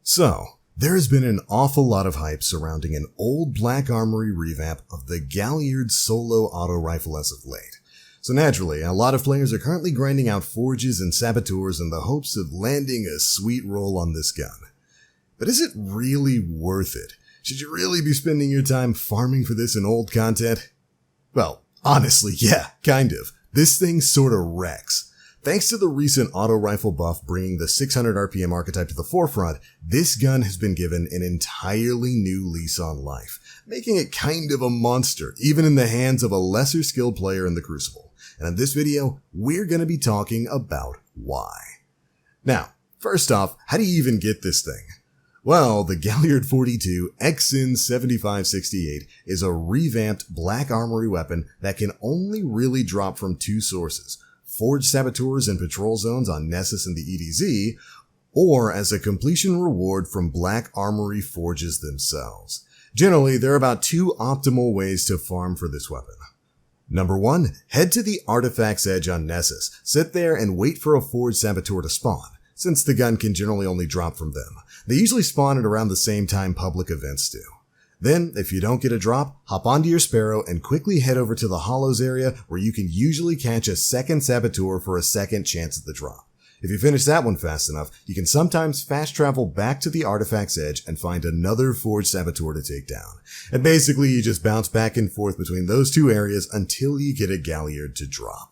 So, there has been an awful lot of hype surrounding an old Black Armory revamp of the Galliard solo auto rifle as of late. So naturally, a lot of players are currently grinding out forges and saboteurs in the hopes of landing a sweet roll on this gun. But is it really worth it? Should you really be spending your time farming for this in old content? Well, honestly, yeah, kind of. This thing sorta wrecks. Thanks to the recent auto rifle buff bringing the 600 RPM archetype to the forefront, this gun has been given an entirely new lease on life, making it kind of a monster, even in the hands of a lesser skilled player in the Crucible. And in this video, we're going to be talking about why. Now, first off, how do you even get this thing? Well, the Galliard-42 XN7568 is a revamped Black Armory weapon that can only really drop from two sources: Forge Saboteurs and Patrol Zones on Nessus and the EDZ, or as a completion reward from Black Armory Forges themselves. Generally, there are about two optimal ways to farm for this weapon. Number 1, head to the Artifact's Edge on Nessus, sit there and wait for a Forge Saboteur to spawn, since the gun can generally only drop from them. They usually spawn at around the same time public events do. Then, if you don't get a drop, hop onto your Sparrow and quickly head over to the Hollows area where you can usually catch a second Saboteur for a second chance at the drop. If you finish that one fast enough, you can sometimes fast travel back to the Artifact's Edge and find another Forged Saboteur to take down. And basically you just bounce back and forth between those two areas until you get a Galliard to drop.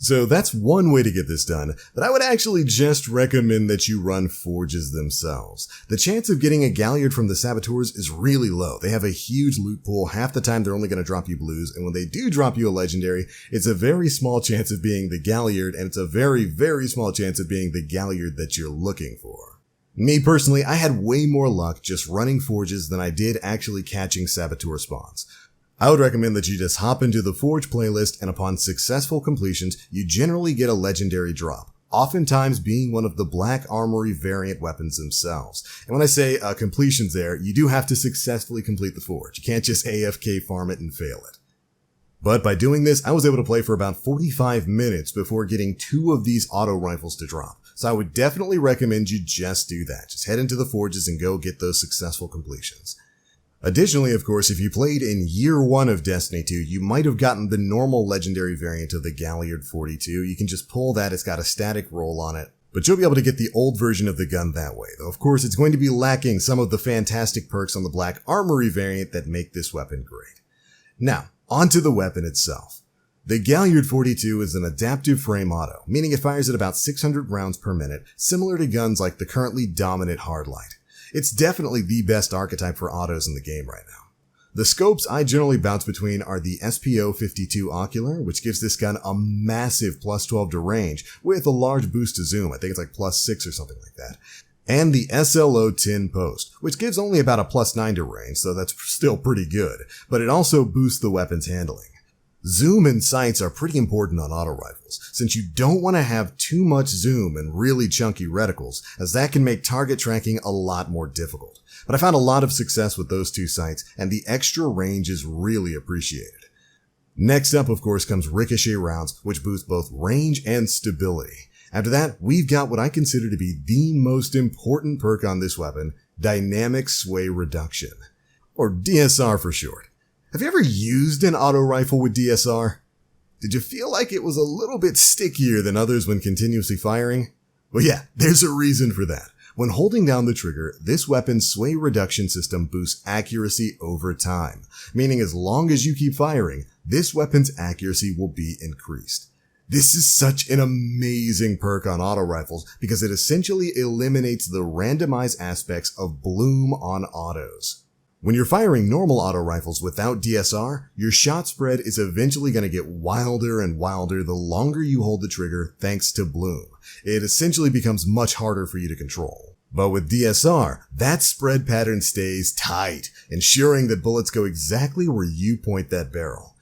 So that's one way to get this done, but I would actually just recommend that you run forges themselves. The chance of getting a Galliard from the Saboteurs is really low. They have a huge loot pool. Half the time they're only going to drop you blues, and when they do drop you a legendary, it's a very small chance of being the Galliard, and it's a very, very small chance of being the Galliard that you're looking for. Me personally, I had way more luck just running forges than I did actually catching Saboteur spawns. I would recommend that you just hop into the Forge playlist, and upon successful completions, you generally get a legendary drop, oftentimes being one of the Black Armory variant weapons themselves. And when I say completions there, you do have to successfully complete the Forge. You can't just AFK farm it and fail it. But by doing this, I was able to play for about 45 minutes before getting 2 of these auto rifles to drop. So I would definitely recommend you just do that. Just head into the Forges and go get those successful completions. Additionally, of course, if you played in Year 1 of Destiny 2, you might have gotten the normal legendary variant of the Galliard-42. You can just pull that, it's got a static roll on it. But you'll be able to get the old version of the gun that way, though of course it's going to be lacking some of the fantastic perks on the Black Armory variant that make this weapon great. Now, onto the weapon itself. The Galliard-42 is an adaptive frame auto, meaning it fires at about 600 rounds per minute, similar to guns like the currently dominant Hardlight. It's definitely the best archetype for autos in the game right now. The scopes I generally bounce between are the SPO-52 Ocular, which gives this gun a massive plus 12 to range with a large boost to zoom. I think it's like plus 6 or something like that. And the SLO-10 Post, which gives only about a plus 9 to range, so that's still pretty good, but it also boosts the weapon's handling. Zoom and sights are pretty important on auto rifles, since you don't want to have too much zoom and really chunky reticles, as that can make target tracking a lot more difficult. But I found a lot of success with those 2 sights, and the extra range is really appreciated. Next up, of course, comes ricochet rounds, which boost both range and stability. After that, we've got what I consider to be the most important perk on this weapon, Dynamic Sway Reduction, or DSR for short. Have you ever used an auto rifle with DSR? Did you feel like it was a little bit stickier than others when continuously firing? Well yeah, there's a reason for that. When holding down the trigger, this weapon's sway reduction system boosts accuracy over time, meaning as long as you keep firing, this weapon's accuracy will be increased. This is such an amazing perk on auto rifles because it essentially eliminates the randomized aspects of bloom on autos. When you're firing normal auto rifles without DSR, your shot spread is eventually going to get wilder and wilder the longer you hold the trigger thanks to bloom. It essentially becomes much harder for you to control. But with DSR, that spread pattern stays tight, ensuring that bullets go exactly where you point that barrel.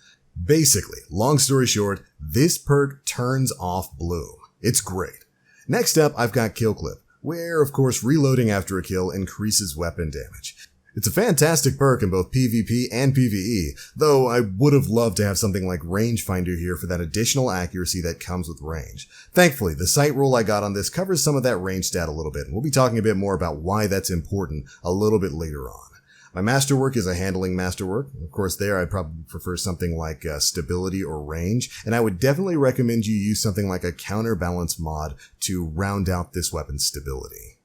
Basically, long story short, this perk turns off bloom. It's great. Next up, I've got Kill Clip, where of course reloading after a kill increases weapon damage. It's a fantastic perk in both PvP and PvE, though I would have loved to have something like Rangefinder here for that additional accuracy that comes with range. Thankfully, the sight roll I got on this covers some of that range stat a little bit, and we'll be talking a bit more about why that's important a little bit later on. My masterwork is a handling masterwork. Of course, there I'd probably prefer something like stability or range, and I would definitely recommend you use something like a counterbalance mod to round out this weapon's stability.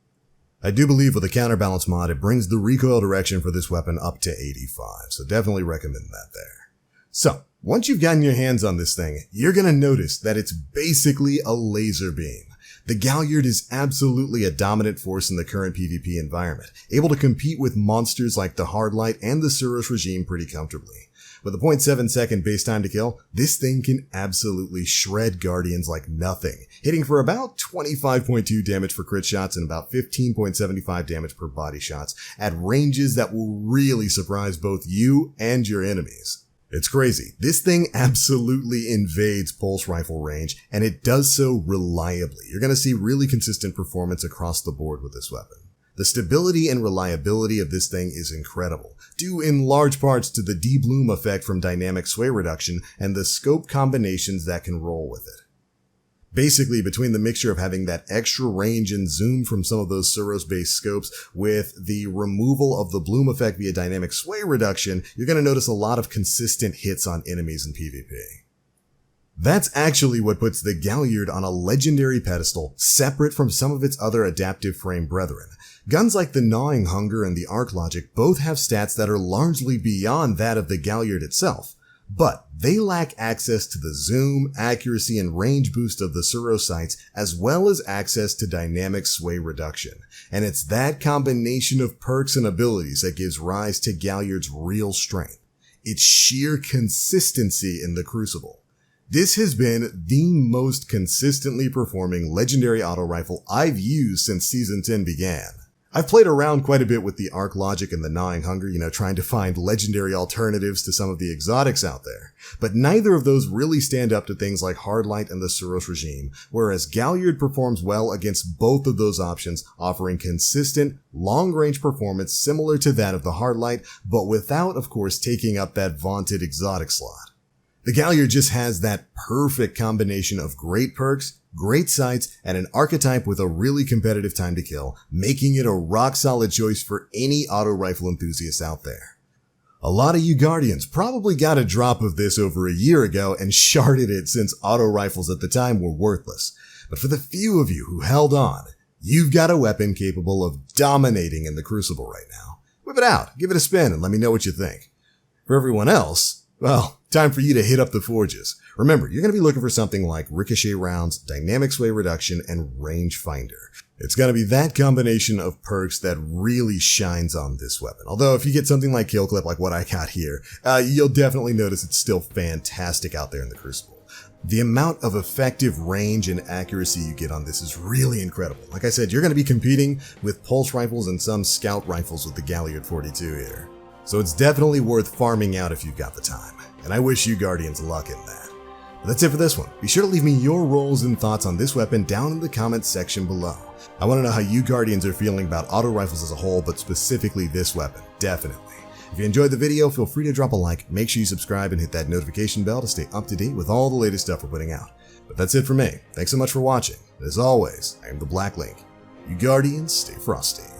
I do believe with a counterbalance mod, it brings the recoil direction for this weapon up to 85, so definitely recommend that there. So, once you've gotten your hands on this thing, you're going to notice that it's basically a laser beam. The Galliard is absolutely a dominant force in the current PvP environment, able to compete with monsters like the Hardlight and the Suros regime pretty comfortably. With a 0.7 second base time to kill, this thing can absolutely shred Guardians like nothing, hitting for about 25.2 damage for crit shots and about 15.75 damage per body shots at ranges that will really surprise both you and your enemies. It's crazy. This thing absolutely invades pulse rifle range, and it does so reliably. You're going to see really consistent performance across the board with this weapon. The stability and reliability of this thing is incredible, due in large parts to the de-bloom effect from dynamic sway reduction and the scope combinations that can roll with it. Basically, between the mixture of having that extra range and zoom from some of those Suros-based scopes with the removal of the bloom effect via dynamic sway reduction, you're going to notice a lot of consistent hits on enemies in PvP. That's actually what puts the Galliard on a legendary pedestal separate from some of its other adaptive frame brethren. Guns like the Gnawing Hunger and the Arc Logic both have stats that are largely beyond that of the Galliard itself, but they lack access to the zoom, accuracy, and range boost of the Suros sights, as well as access to dynamic sway reduction. And it's that combination of perks and abilities that gives rise to Galliard's real strength. It's sheer consistency in the Crucible. This has been the most consistently performing legendary auto rifle I've used since Season 10 began. I've played around quite a bit with the Arc Logic and the Gnawing Hunger, trying to find legendary alternatives to some of the exotics out there. But neither of those really stand up to things like Hardlight and the Suros regime, whereas Galliard performs well against both of those options, offering consistent, long-range performance similar to that of the Hardlight, but without, of course, taking up that vaunted exotic slot. The Galliard just has that perfect combination of great perks, great sights, and an archetype with a really competitive time to kill, making it a rock-solid choice for any auto rifle enthusiast out there. A lot of you Guardians probably got a drop of this over a year ago and sharded it since auto rifles at the time were worthless. But for the few of you who held on, you've got a weapon capable of dominating in the Crucible right now. Whip it out, give it a spin, and let me know what you think. For everyone else, well, time for you to hit up the forges. Remember, you're going to be looking for something like ricochet rounds, dynamic sway reduction, and rangefinder. It's going to be that combination of perks that really shines on this weapon. Although if you get something like Kill Clip like what I got here, you'll definitely notice it's still fantastic out there in the Crucible. The amount of effective range and accuracy you get on this is really incredible. Like I said, you're going to be competing with pulse rifles and some scout rifles with the Galliard-42 here. So it's definitely worth farming out if you've got the time. And I wish you Guardians luck in that. But that's it for this one. Be sure to leave me your rolls and thoughts on this weapon down in the comments section below. I want to know how you Guardians are feeling about auto rifles as a whole, but specifically this weapon, definitely. If you enjoyed the video, feel free to drop a like, make sure you subscribe and hit that notification bell to stay up to date with all the latest stuff we're putting out. But that's it for me. Thanks so much for watching. As always, I am the Black Link. You Guardians, stay frosty.